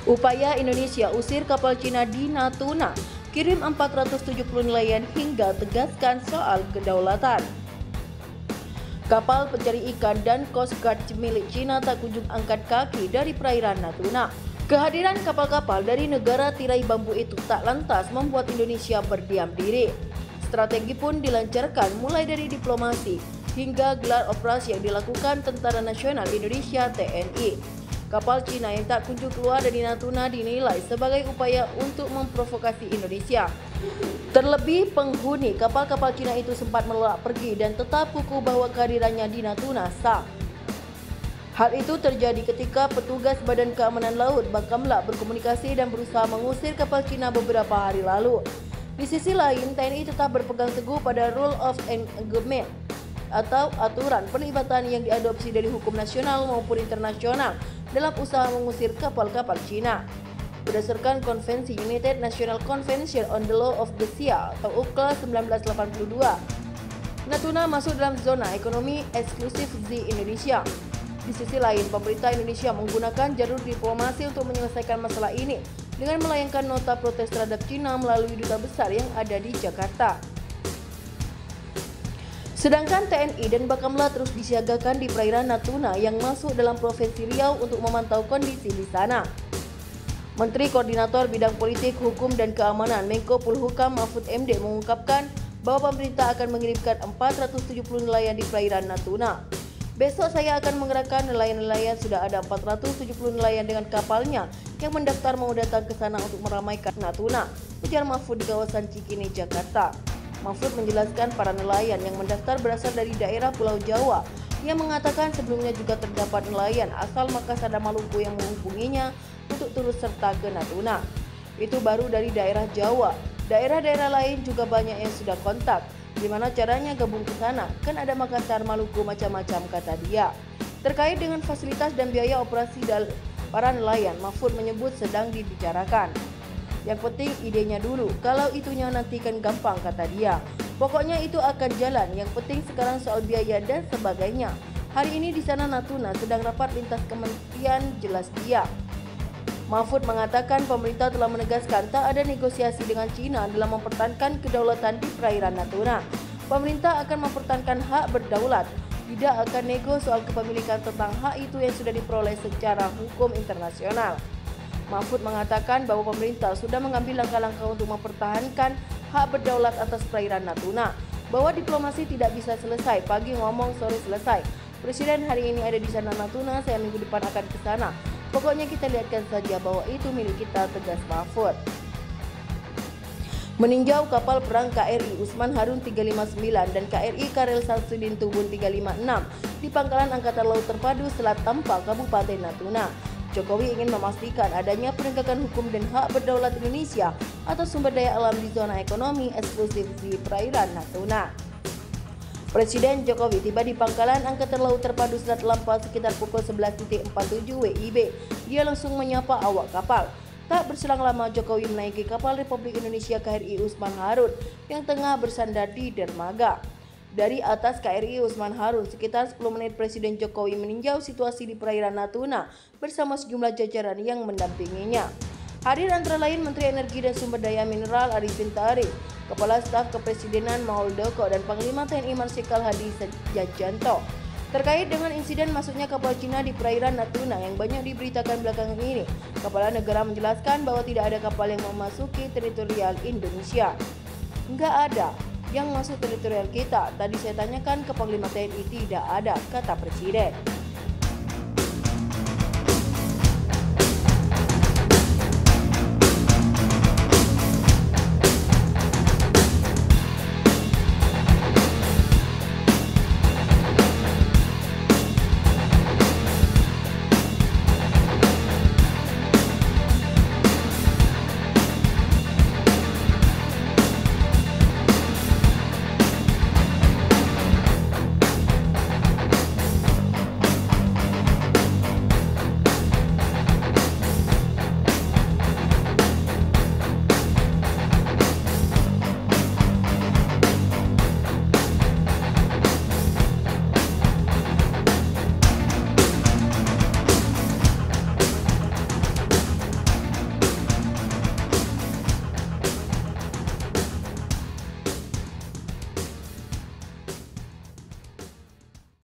Upaya Indonesia usir kapal Cina di Natuna, kirim 470 nelayan hingga tegaskan soal kedaulatan. Kapal pencari ikan dan Coast Guard milik Cina tak kunjung angkat kaki dari perairan Natuna. Kehadiran kapal-kapal dari negara tirai bambu itu tak lantas membuat Indonesia berdiam diri. Strategi pun dilancarkan mulai dari diplomasi hingga gelar operasi yang dilakukan Tentara Nasional Indonesia (TNI). Kapal Cina yang tak kunjung keluar dari Natuna dinilai sebagai upaya untuk memprovokasi Indonesia. Terlebih penghuni kapal-kapal Cina itu sempat menolak pergi dan tetap kukuh bahwa kehadirannya di Natuna sah. Hal itu terjadi ketika petugas Badan Keamanan Laut Bakamla berkomunikasi dan berusaha mengusir kapal Cina beberapa hari lalu. Di sisi lain, TNI tetap berpegang teguh pada Rule of Engagement atau aturan pelibatan yang diadopsi dari hukum nasional maupun internasional dalam usaha mengusir kapal-kapal Cina. Berdasarkan Konvensi United National Convention on the Law of the Sea atau UNCLOS 1982, Natuna masuk dalam zona ekonomi eksklusif di Indonesia. Di sisi lain, pemerintah Indonesia menggunakan jalur diplomasi untuk menyelesaikan masalah ini dengan melayangkan nota protes terhadap Cina melalui duta besar yang ada di Jakarta. Sedangkan TNI dan Bakamla terus disiagakan di perairan Natuna yang masuk dalam Provinsi Riau untuk memantau kondisi di sana. Menteri Koordinator Bidang Politik, Hukum dan Keamanan Menko Polhukam Mahfud MD mengungkapkan bahwa pemerintah akan mengirimkan 470 nelayan di perairan Natuna. Besok saya akan menggerakkan nelayan-nelayan, sudah ada 470 nelayan dengan kapalnya yang mendaftar mau datang ke sana untuk meramaikan Natuna, ujar Mahfud di kawasan Cikini, Jakarta. Mahfud menjelaskan para nelayan yang mendaftar berasal dari daerah Pulau Jawa. Ia mengatakan sebelumnya juga terdapat nelayan asal Makassar dan Maluku yang menghubunginya untuk turut serta ke Natuna. Itu baru dari daerah Jawa. Daerah-daerah lain juga banyak yang sudah kontak. Gimana caranya gabung ke sana? Kan ada Makassar, Maluku, macam-macam, kata dia. Terkait dengan fasilitas dan biaya operasi para nelayan, Mahfud menyebut sedang dibicarakan. Yang penting idenya dulu, kalau itunya nanti kan gampang, kata dia. Pokoknya itu akan jalan, yang penting sekarang soal biaya dan sebagainya. Hari ini di sana Natuna sedang rapat lintas kementerian, jelas dia. Mahfud mengatakan pemerintah telah menegaskan tak ada negosiasi dengan Cina dalam mempertahankan kedaulatan di perairan Natuna. Pemerintah akan mempertahankan hak berdaulat, tidak akan nego soal kepemilikan tentang hak itu yang sudah diperoleh secara hukum internasional. Mahfud mengatakan bahwa pemerintah sudah mengambil langkah-langkah untuk mempertahankan hak berdaulat atas perairan Natuna, bahwa diplomasi tidak bisa selesai pagi ngomong sore selesai. Presiden hari ini ada di sana Natuna, saya minggu depan akan ke sana. Pokoknya kita lihatkan saja bahwa itu milik kita, tegas Mahfud. Meninjau kapal perang KRI Usman Harun 359 dan KRI Karel Samsudin Tubun 356 di Pangkalan Angkatan Laut Terpadu Selat Tampa, Kabupaten Natuna. Jokowi ingin memastikan adanya penegakan hukum dan hak berdaulat Indonesia atas sumber daya alam di zona ekonomi eksklusif di perairan Natuna. Presiden Jokowi tiba di Pangkalan Angkatan Laut Terpadu Selat Tampa sekitar pukul 11.47 WIB. Dia langsung menyapa awak kapal. Tak berselang lama Jokowi menaiki kapal Republik Indonesia KRI Usman Harun yang tengah bersandar di dermaga. Dari atas KRI Usman Harun, sekitar 10 menit Presiden Jokowi meninjau situasi di perairan Natuna bersama sejumlah jajaran yang mendampinginya. Hadir antara lain Menteri Energi dan Sumber Daya Mineral Arifin Tahri, Kepala Staf Kepresidenan Muldoko dan Panglima TNI Marsikal Hadi Tjahjanto. Terkait dengan insiden masuknya kapal Cina di perairan Natuna yang banyak diberitakan belakangan ini, Kepala Negara menjelaskan bahwa tidak ada kapal yang memasuki teritorial Indonesia. Enggak ada yang masuk teritorial kita. Tadi saya tanyakan ke Panglima TNI, tidak ada, kata Presiden.